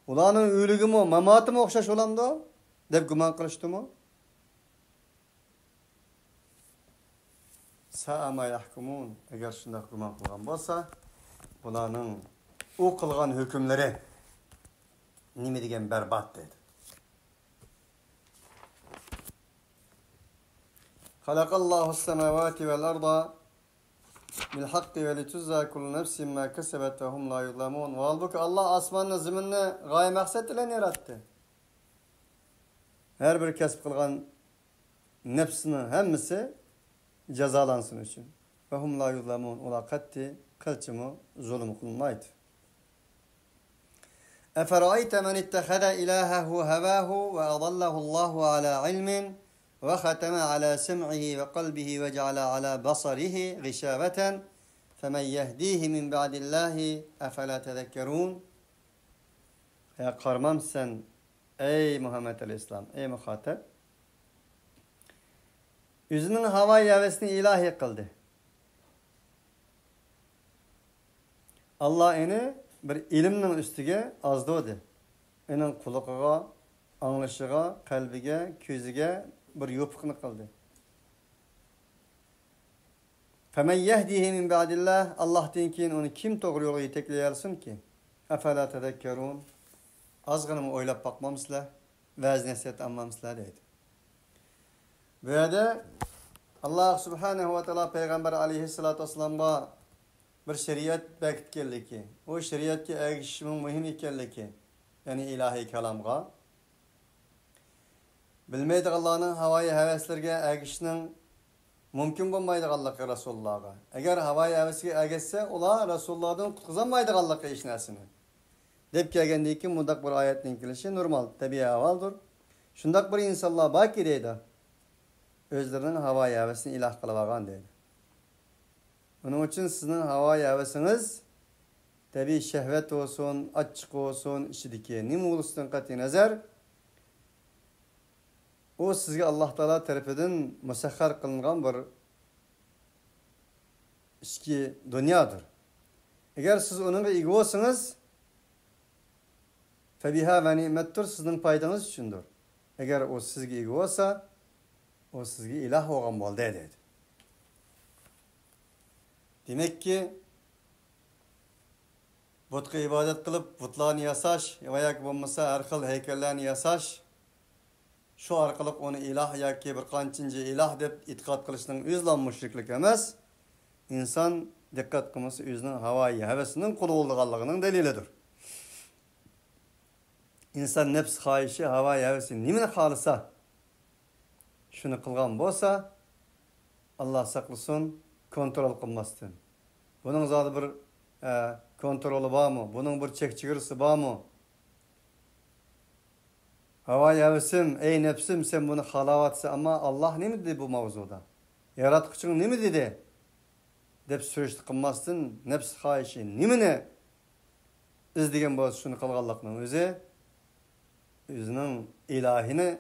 Ularning ölügü mü, mamatı mı okşaş olamdı deb guman qilishdi mı? Sa'a ma yahkumun. Eğer şunday guman qilgan bolsa, ularning o qilgan hükümleri nima degan berbat dedi. Halakallahu s-semavati vel-arda bil-hakki ve lituzza kullu nefsin ma kesebet ve hum la yuzlamun. Halbuki Allah asmanını, zeminni gaye maksat ile yarattı. Her bir kesip kılgan nefsinin hemmisi cezalansın için. Ve hum la yuzlamun. Ola katti kılçımı zulüm kılmaydı. اَفَرَأَيْتَ مَنِ اتَّخَذَ إِلَٰهَهُ هَوَاهُ وَأَضَلَّهُ اللّٰهُ عَلَى عِلْمٍ وَخَتَمَ عَلَى سَمْعِهِ وَقَلْبِهِ وَجَعَلَ عَلَى بَصَرِهِ غِشَاوَةً فَمَنْ يَهْدِيهِ مِنْ بَعْدِ اللّٰهِ اَفَلَا تَذَكَّرُونَ Ya karmam sen ey Muhammed Aleyhisselam, ey muhatap. Yüzünün havai hevesini ilahi kıldı. Allah eni bir ilimnin üstüge azdıdı. Enin kuluğuğa, anlaşığa, kalbige, közüge bir yopukunu kıldı. فَمَنْ يَهْدِهِ مِنْ بَعْدِ اللّٰهِ Allah deyin ki onu kim doğru yolu yetekleyersin ki? اَفَلَا تَذَكَّرُونَ Azgınımı oylap bakmamışlar, vaaz nasihat anmamışlar deydi. Böyle Allah Subhanahu ve Teala Peygamber Aleyhisselatü Vesselam'a bir şeriat bekit geldi ki, o şeriatki erişimin mühim ikenliki, yani ilahi kelamga, bilmeydik Allah'ın havai heveslerge erişinin mümkün bulmaydık Allah'a Resulullah'a. Eğer havai hevesine erişse, ola Resulullah'dan kutkuzamaydık Allah'a işnesini. Dep kelgende ki mundak bir ayetning kelişi normal, tabiiy ahvoldir. Shundak bir insonlar borki deydi. O'zlarining havoi havasini iloh qilib olgan deydi. Onun uchun sizning havoi havasingiz tabiiy shahvat bo'lsin, achchiq bo'lsin, ichidagi nima bo'lishidan qat'iy nazar u sizga Alloh taolo tarafidan musaxxar qilingan bir ichki dunyodir. Agar siz uningga ega bo'lsangiz Febiha ve nimettir sizin paydanız içindir. Eğer o sizge ega olsa, o sizge ilah olgan boldu dedi. Demek ki butga ibadet kılıp butlarını yasaş, veya bulmasa her xil heykellerini yasaş, şu arkalık onu ilah yaki bir kancınca ilah deb itiqat kılışının üzlan müşriklik emas, insan dikkat kılması üzünün havai hevesinin kulu olduğu delilidir. İnsan nefs hayişi, havai hevesi nimini halisa şunu kılgan bolsa Allah saklısın kontrol kılmasın. Bunun zaten bir kontrolü var mı? Bunun bir çekçigirisi var mı? Havai hevesim, ey nefsim sen bunu halavatsa ama Allah ne mi dedi bu mavzuda? Yaratıkçın ne mi dedi? Dep sürüştü kılmasın nefs hayişi nimini izlegen bolsa şunu kılganlıkның özü özünün ilahini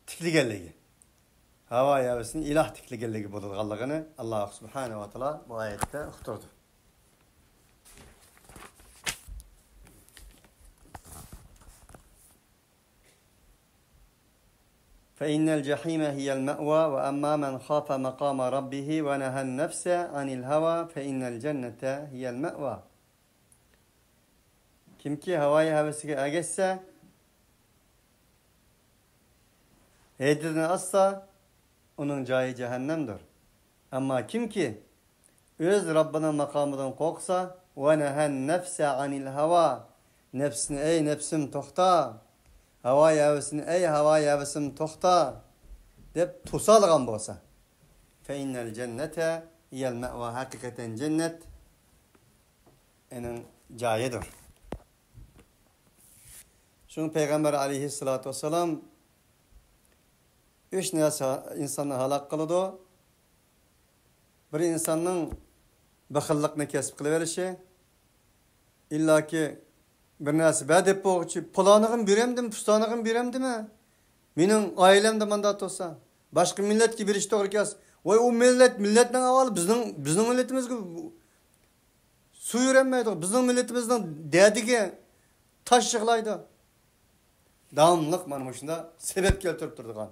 tikligenligi. Havai hevesini ilah tikligenligi bo'lganligini Alloh subhanahu va taolo bu oyatda uqtirdi. فَإِنَّ الْجَحِيمَ هِيَ الْمَأْوَى وَأَمَّا مَنْ خَافَ مَقَامَ رَبِّهِ وَنَهَى النَّفْسَ عَنِ الْهَوَى فَإِنَّ الْجَنَّةَ هِيَ الْمَأْوَى Kimki havai hevesiga ergeçse, heydirini asla, onun cayı cehennemdir. Ama kimki öz Rabbinin makamından korksa, وَنَهَا النَّفْسَ عَنِ الْهَوَى Nefsini ey nefsim toxta, havai hevesini ey havai hevesim toxta, dep tusalgan bolsa. فَإِنَّ الْجَنَّةَ هِيَ الْمَأْوَى Hakikaten cennet, onun cayıdır. Çünkü Peygamber Aleyhisselatü Vesselam üç narsa insanı halak kılıdı. Bir insanın bakıllıkını kesip kılıverişi, illa ki bir narsa bedep boğuçu, pulanığın biremdim, pustanığın biremdi mi? Benim ailemde mandat olsa, başka millet ki bir iş doğru kes. Vay o milletten havalı, bizim milletimiz gibi su yürenmeydi. Bizim milletimizden dediği taş yıklaydı. Davamlılık mana şunda sebep keltirip turdigan.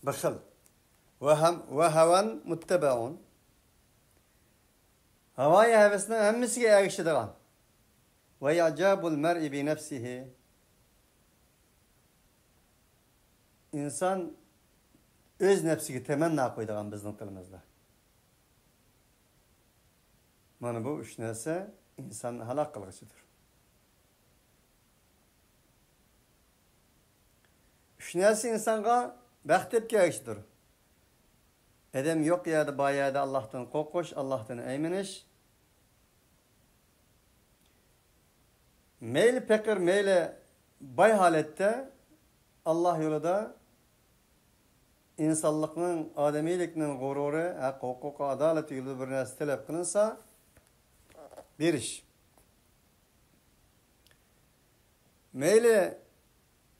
Baxil ve havan muttabaun. Havai hevesine hemmisiga erişidigan. Ve ya'jabul mer'i bi nefsihi. İnsan öz nefsiga temenna qo'ydigan bizning tilimizda. Mana bu üç narsa insanı halak kılgısıdır. Üç narsa insanga baxt deb kelishdir. Adam yok yerde bayada Allah'tan korkuş, Allah'tan eyminiş. Meyli pekir, meyli bay halette Allah yolunda insanlıkның, ademilikning gururi, hukuk, adalet yolu bir narsa talep kılınsa bir iş. Meyli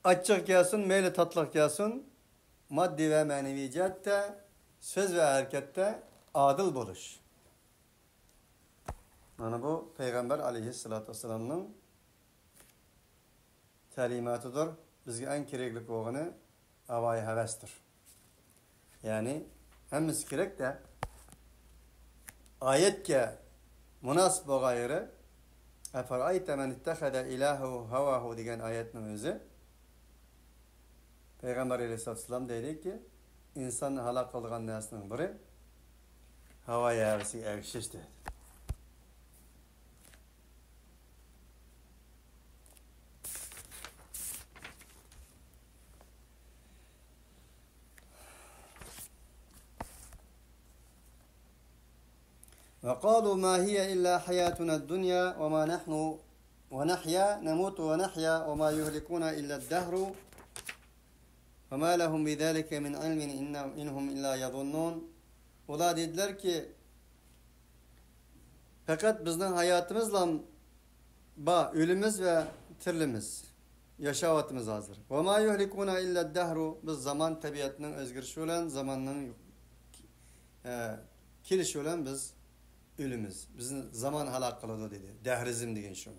açık gelsin, meyli tatlıq gelsin, maddi ve manevi cihette, söz ve harekette adil buluş. Yani bu Peygamber aleyhissalatü vesselam'ın talimatıdır. Bizge en kerekli oğunu avayı hevestir. Yani hemiz kerek de ayetke münasip o gayrı eferayte men ittehede ilahu havahu diyen ayetin özü Peygamber aleyhissalatü vesselam dedi ki insanın halak kıldığı nesinin biri havaya hevesi erişiş dedi. وقالوا ما هي إلا حياتنا الدنيا وما نحن ونحيا نموت ونحيا وما يهلكنا إلا الدهر وما لهم بذلك من علم إنهم إلا يظنون. Ola dediler ki fakat bizden hayatımızla ölümümüz ve tirlimiz, yaşavatımız hazır. وما يهلكنا إلا الدهر biz zaman tabiatının özgürlüğü olan zamanın kilişi olan biz ölümüz. Bizim zaman halak kılıdı dedi. Dehrizm degen şu.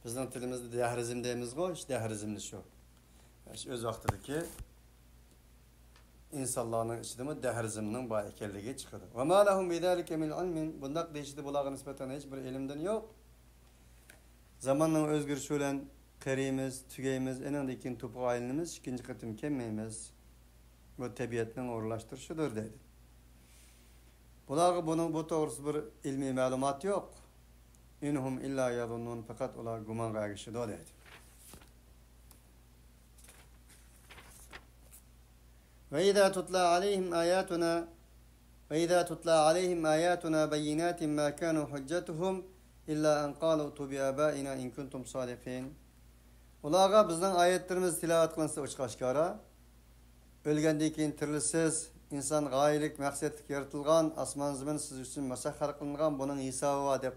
Bizden tilimizde dehrizm deyimiz go, işte dehrizmli şu. Yani öz vaxtideki insanların içinde dehrizminin ba ekerligi çıkıdı. Ve ma lahum bizalike min ilmin. Bundak değişti bulağa nispeten hiçbir ilimden yok. Zamanın özgürlüğü olan kerimiz, tügeyimiz, enandaki topu ailimiz ikinci kıtım kemmeyimiz. Bu tabiatının uğurlaştırışıdır dedi. Bulağı bunun bu doğrusu bir ilmi malumat yok. İnhum illa yazunnun fakat olar guman gayışı da dedi. Ve izâ tutla aleyhim âyâtuna beyinâtin mâ kânû hüccetuhum illa en qâlu bi âbâina in kuntum sâdikîn. Bulağa bizden ayetlerimiz tilavet kılınsa uçkaşkara. Ölgendekin tirlisiz insan gayelik, maksatlık yaratılgan, asman zıbın siz üçün masahhar kılıngan, bunun hesabı var dep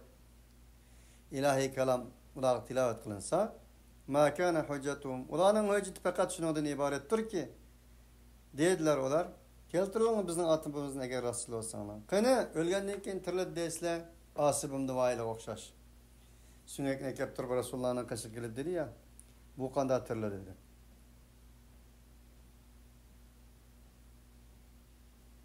ilahi kelam ular tilavet kılınsa ma kana hüccetum. Ulanın hücceti fakat şundan ibarettir ki dediler olar keltirilin bizning atımızın eğer rasul olsanlar. Qani ölgenden keyin tirlib deysizlar, asibimdi vayla o'xshash. Sünnetine kelib turib Rasulullahning qashiq kelib dedi ya, bu qanday tirli dedi.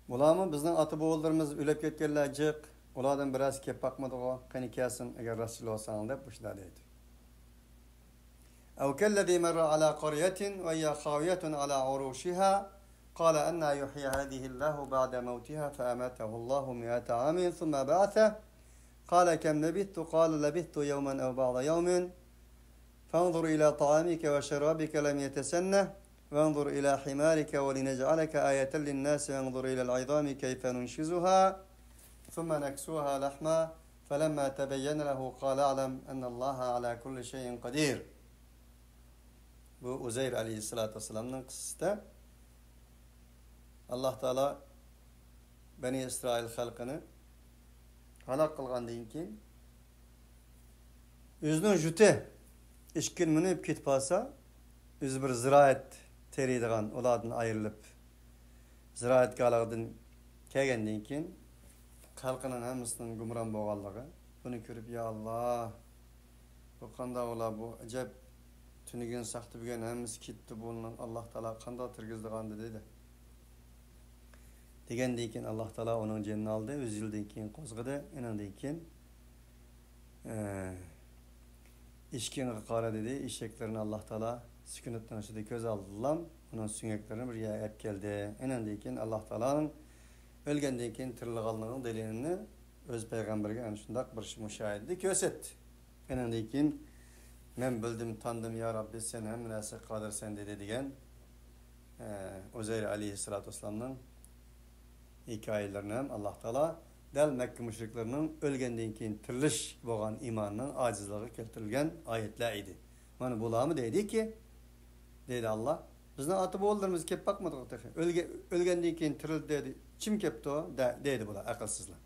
Bularmi bizning ata bobolarimiz o'lib ketganlar jiq, ulardan biroz kelib boqmadi-ku, qani kelsin agar rasul olsang deb shular dedi. Aw kallazi marra ala qaryatin wa hiya khawiyatun ala urushiha qala anna yuhyi hadhihi Allahu ba'da mawtiha fa amatahu Allahu 100 amin thumma ba'atha qala kam labithtu qala labithtu yawman aw ba'da yawmin fanzur ila ta'amika wa sharabika lam yatasanna وانظر إلى حمارك ولنجعلك آية للناس وانظر إلى العظام كيف ننشزها ثم نكسوها لحما فلما تبين له قال أعلم أن الله على كل شيء قدير. Bu Uzeyr aleyhissalatü vesselam'ın kıssıda Allah Teala Beni İsrail halkını halak kılgandan keyin özünün jüte işkin minib ketip alsa öz bir ziraat teriydigan ulardan ayrılıp ziraat galagıdan kelgenden keyin halkının hamısının gumran bolganlığı bunu görüp ya Allah bu qanday ola bu acayip tünügen saktı bugün hamısı ketdi bunun Allah Teala qanday tirgizdigandı dedi. Degenden keyin Allah Teala onun canını aldı, öz yıldan keyin qozgıdı, enandan keyin işkin qara dedi, eşeklerini Allah Teala sükunetten aşağıda göz aldılar. Onun süngeklerini bir yere hep geldi. Enandan keyin Allah Teala'nın ölgenden keyin tirilganlığının delilini öz peygamberge ana shundaq bir müşahidni ko'rsatdi. Andan keyin men bildim, tandim ya Rabbi, sen hamma narsa qodirsan dedi degan Uzayr alayhissalatu vassalamning hikoyalarini ham Alloh taolo dal Makka mushriklarning o'lgandan keyin tirilish bo'lgan iymonning ojizligi keltirilgan oyatlar edi. Mana bularmi deydiki, dedi Allah. Bizni ata boğullarımız kep bakmadık. Ölgenden keyin tirildi dedi. Kim kepti o? Dedi bular akılsızlar.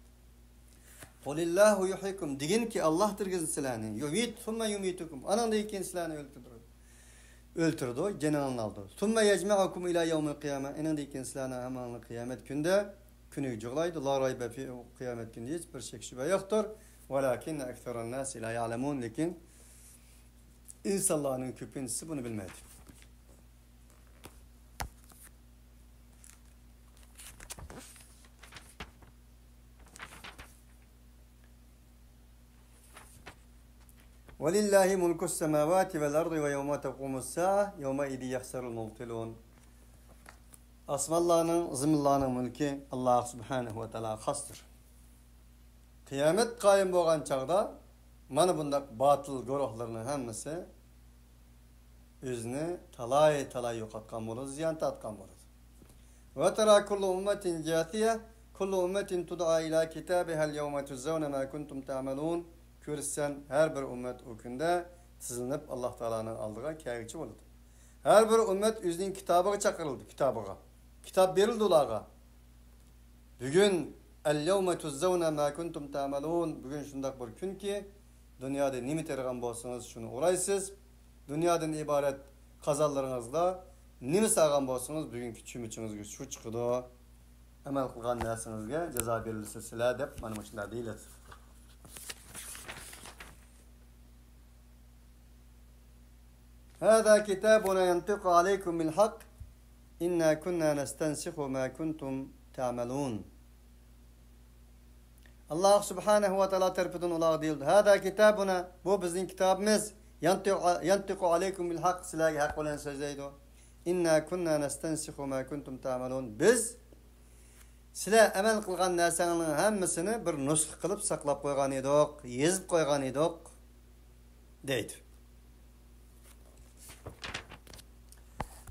Qulillahu yuhyikum. Digin ki Allah'tır gizin silahını. Yumit, summa yumitukum. Anandan keyin silahını öldürdü o. Cenanını aldı. Summa yecma'akum ila yevmil kıyame. Anandan keyin silahını hemen kıyamet günde günü cuglaydı. La raybe fi kıyamet günde hiçbir şek şüphe yoktur. Velakin ekseran nas la ya'lemun. Lekin insanların köpüncüsü bunu bilmedi. وَلِلَّهِ مُلْكُ السَّمَاوَاتِ وَالْأَرْضِ وَيَوْمَ تَقُومُ السَّاعَةُ يَوْمَئِذٍ يَخْسَرُ الْمُبْطِلُونَ. Asmanların, zımlarının mülki Allah subhanahu ve teala xastır. Kıyamet kayım boğan çağda mana bundak batıl guruhlarının hemmesi özünü talay yo'qotgan bo'ladi, ziyon tortgan bo'ladi. Va tara kullu ummatin jathiya kullu ummatin tud'a ila kitabiha al-yawma tujzawna ma kuntum ta'malun. Görürsen her bir ümmet o günde tizilip Allah Teala'nın aldığı kâyıcı oldu. Her bir ümmet özünün kitabına çakırıldı, kitabına. Kitap verildi onlara. Bugün el-yevme tuzzavna ma kuntum ta'malun. Bugün şundak bir gün ki dünyada nimi tergan bolsanız şunu uğraysız. Dünyadan ibaret kazallarınızda nimi sağgan bolsanız bugünkü çümüçünüz şu çıkıdı. Amel kılgan narsanızga ceza verilse sizler dep mana şunday deyiladi. هذا كتابنا ينطق عليكم بالحق إنا كنا نستنسخ ما كنتم تعملون. Allah subhanahu wa ta'ala tarafından ola deyildi. Hada kitabuna, bu bizim kitabımız. Yantiqu aleykum bil haq, sizlerge haq olan sözdeydi. İnna kunna nestensihu ma kuntum ta'malun. Biz sizler emel kılgan narsanın hemmisini bir nuskh kılıp saklap koygan edik, yazıp koygan edik deydi.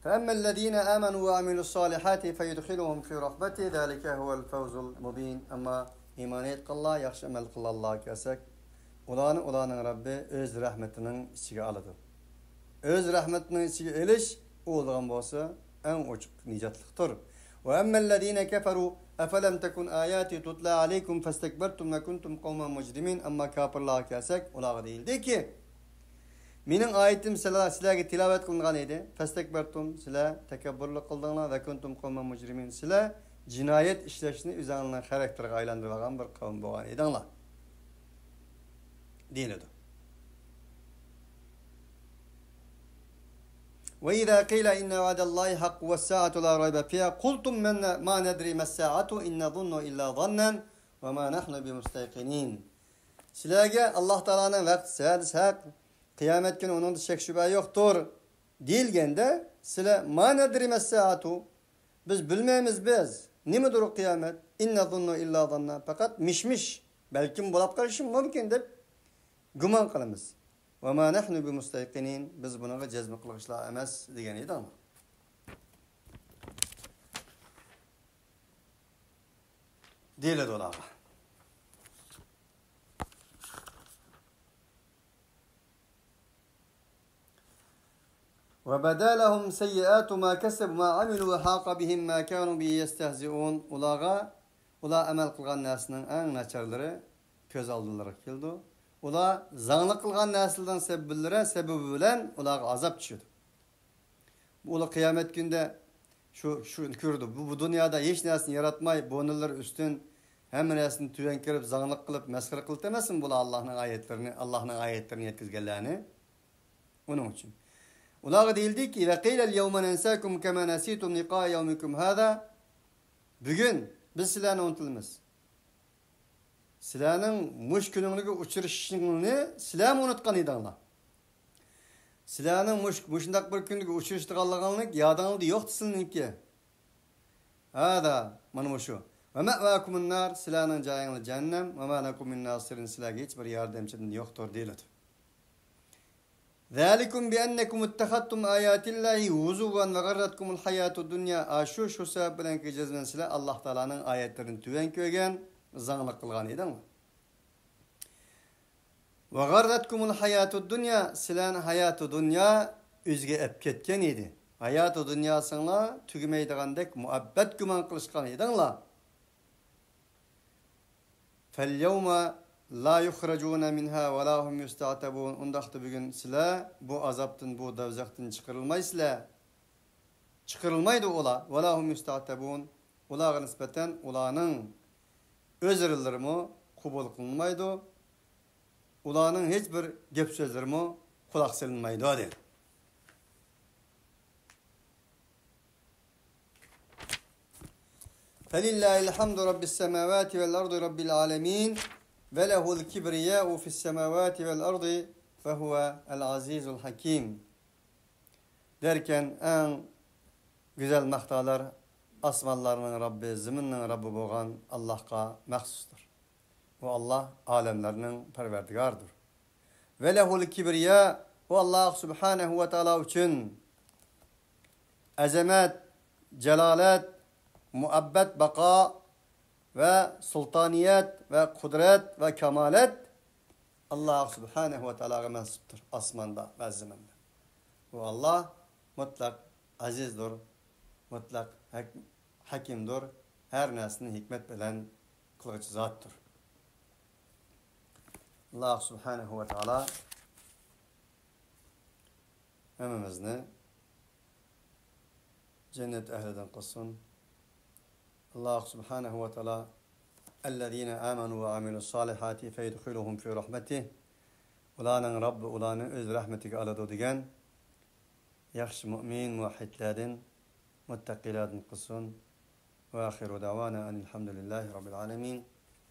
فأما الذين آمنوا وعملوا الصالحات فيدخلهم في رحمته ذلك هو الفوز المبين. أما إيمانيت الله يخشى عمل قل الله كسك ulanın Rabbi öz rahmetinin içine aladı. Öz rahmetinin içine eliş olğan bolsa en uçuk nicatlıktır. Ve emmellezine keferu efelem tekun ayati tutla aleykum festekbertum ve kuntum kavmen mujrimin. Amma kafirler kesek olağı değildi ki mening ayetim sizlarga tilavet qilingan edi. Festekbertum sizlar takabburlik qildinglar ve kuntum qavmen mujrimin. Sizlar jinoyat ishlashni o'zingizning xarakteriga aylantirgan bir qavm bo'lgan edinglar. Deyiladi. Ve izâ qîle inne va'dallahi hakku ve's-sâ'atu lâ raybe fîhâ qultum mâ nedrî mes-sâ'atu in nezunnu illâ zannen ve mâ nahnu bimustayqinin. Sizlarga Alloh taolaning vaqti saati haq, kıyamet günü onun da şek şüphe yoktur deyilgende sizler mâ nedrî mes-sâ'atu, biz bilmeyimiz biz. Nimedir o kıyamet? İnne zunnu illâ zanna. Fakat mişmiş. Belki bulap karışım mümkün de güman kılımız. Ve mâ nehnu bimustayqinin. Biz buna cezmi kılıçla emez degeniydi ama. Değil olağa. وَبَدَا لَهُمْ سَيِّئَاتُ مَا كَسَبُوا مَا عَمِلُوا وَحَاقَ بِهِمْ مَا كَانُوا بِهِ يَسْتَهْزِئُونَ. Ula amel kılgan narsının en naçarları köz aldılar kildi. Ula zanlı kılgan narsından sebebi bilen ula azap düşürdü. Ula kıyamet günde şu kürdü. Bu dünyada hiç narsını yaratmay, bonullar üstün hemen narsını tüvenkirip zanlık kılıp meskere kılıp demesin bu Allah'ın ayetlerini yetkizgenlerini. Onun için. Ulağı değildi ki ve qîlel yevme nensâkum kemâ nesîtum liqâ yevmikum hâzâ. Bugün biz silahını unutilmiz. Silahının muş gününlüğü uçuruşunu silah mı unutkan idinler? Silahının muşundak bir günlüğü uçuruştuğanlığınlık yadağınlığı yoktu silinlik ki. Hâzâ manı şu. Ve me'vakumun nar, silahının cayını cehennem, ve ma lekum min nasirin, silahı hiçbir yardımcının yoktur deyildi. Zalikum bi ennekum ittahattum ayatillahi huzuvan ve garratkumul hayatud dunya. Şu sebep bilen ki cezmen silah Allah Taala'nın ayetlerini tüven kögen, zanglık kılgan edin. Ve garratkumul hayatud dunya, silahın hayatı dünya üzge ep ketken idi. Hayatı dünyasına tügümeydigandek muabbet güman kılışkan edinla. Fel yevme la yuhracuna minha ve la hum yusta'tabun. Undaqtı bugün sile bu azaptın, bu davzaqtın çıkarılmaysıla. Çıkarılmaydı ola. Ve la hum yusta'tabun. Ulağa nispeten ulağının özürlerimi kubul kılınmaydı. Ulağının hiçbir gep sözlerimi kulak silinmaydı. Hadi. فَلِلَّهِ الْحَمْدُ رَبِّ السَّمَاوَاتِ وَالْأَرْضِ رَبِّ الْعَالَمِينَ وَلَهُ الْكِبْرِيَاءُ فِي السَّمَاوَاتِ وَالْأَرْضِ وَهُوَ الْعَزِيزُ الْحَكِيمُ. Derken en güzel maktalar asmanlarının Rabbi, ziminin Rabbi boğan Allah'a mahsustur. O Allah alemlerinin perverdigardır. وَلَهُ الْكِبْرِيَاءُ O Allah Subhanahu ve Teala için azamet, celalet, muabbet, baka ve sultaniyet ve kudret ve kemalet Allah Subhanahu ve Teala'ya mensuptur asmanda ve zeminde. Bu Allah mutlak azizdir, mutlak hakimdir, her nesini hikmet bilen kılıcı zattır. Allah Subhanahu ve Teala hemimizni cennet ehliden kılsın. Allah Subhanahu ve Teala اَلَّذ۪ينَ آمَنُوا وَعَمِلُوا الصَّالِحَاتِ فَيْدْخِلُهُمْ فِي رَحْمَتِهِ Ulanın Rabbi ulanı öz rahmetine aladı diyen yaxşı mümin muvahhidlerin muttakilerin kılsın. Ve ahiru davana enilhamdülillahi rabbil alemin.